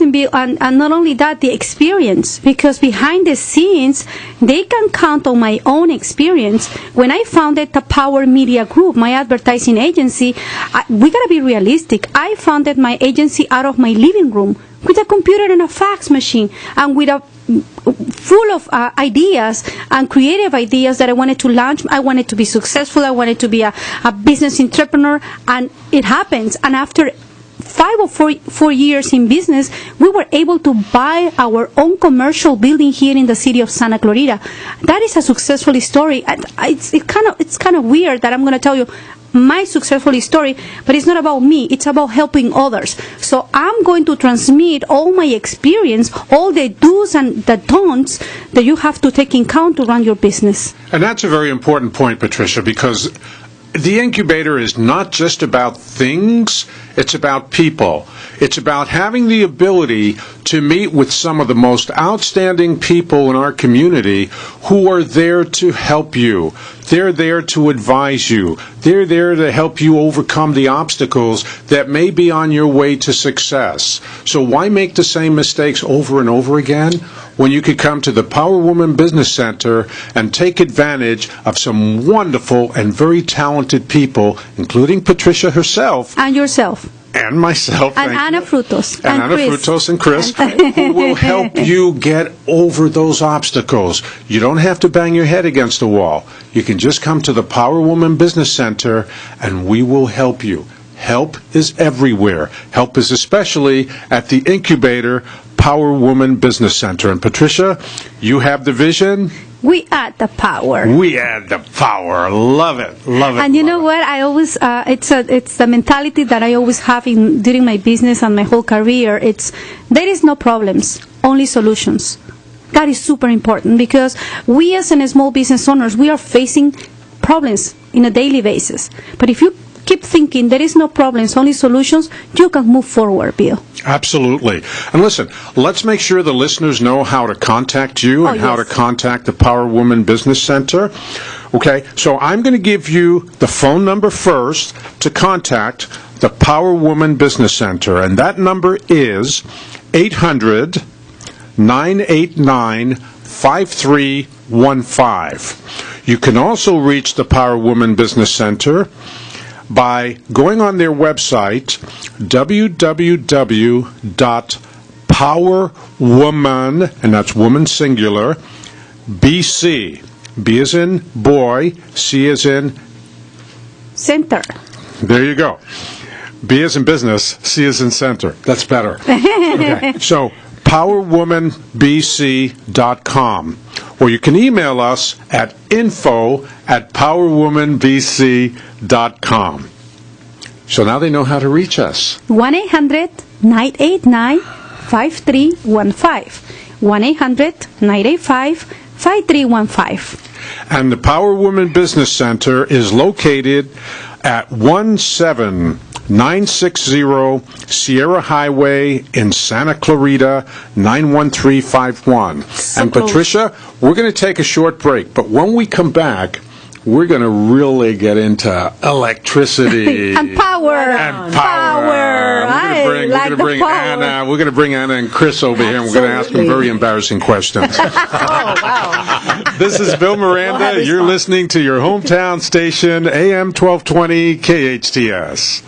And not only that, the experience, because behind the scenes, they can count on my own experience. When I founded the Power Media Group, my advertising agency, we gotta be realistic. I founded my agency out of my living room with a computer and a fax machine, and with a full of ideas and creative ideas that I wanted to launch. I wanted to be successful. I wanted to be a business entrepreneur, and it happens. And after 5 or 4 years in business, we were able to buy our own commercial building here in the city of Santa Clarita. That is a successful story. It's kind of weird that I'm going to tell you my successful story, but it's not about me. It's about helping others. So I'm going to transmit all my experience, all the do's and the don'ts that you have to take in account to run your business. And that's a very important point, Patricia, because the incubator is not just about things, it's about people. It's about having the ability to meet with some of the most outstanding people in our community who are there to help you. They're there to advise you. They're there to help you overcome the obstacles that may be on your way to success. So why make the same mistakes over and over again when you could come to the Power Woman Business Center and take advantage of some wonderful and very talented people, including Patricia herself. And yourself. And myself. And Ana Frutos. And Ana Frutos and Chris, who will help you get over those obstacles. You don't have to bang your head against the wall. You can just come to the Power Woman Business Center and we will help you. Help is everywhere. Help is especially at the Incubator Power Woman Business Center. And Patricia, you have the vision. We add the power. We add the power. Love it. Love it. And you know what? I always it's the mentality that I always have during my business and my whole career. There is no problems, only solutions. That is super important because we as small business owners, we are facing problems in a daily basis. But if you keep thinking there is no problems, only solutions, you can move forward, Bill. Absolutely. And listen, let's make sure the listeners know how to contact you and how to contact the Power Woman Business Center. Okay, so I'm going to give you the phone number first to contact the Power Woman Business Center, and that number is 800-989-5315. You can also reach the Power Woman Business Center by going on their website, www.powerwoman, and that's woman singular, BC. B as in boy, C as in center. There you go. B as in business, C as in center. That's better. Okay. So, powerwomanbc.com. Or you can email us at info@powerwomanbc.com. So now they know how to reach us. 1-800-989-5315. 1-800-985-5315. And the Power Woman Business Center is located at 17960 Sierra Highway in Santa Clarita, 91351. And Patricia, we're going to take a short break, but when we come back, we're going to really get into electricity and power. And power. We're going to bring Anna. We're going to bring Anna and Chris over here, and we're going to ask them very embarrassing questions. Oh, wow. This is Bill Miranda. You're listening to your hometown station, AM 1220 KHTS.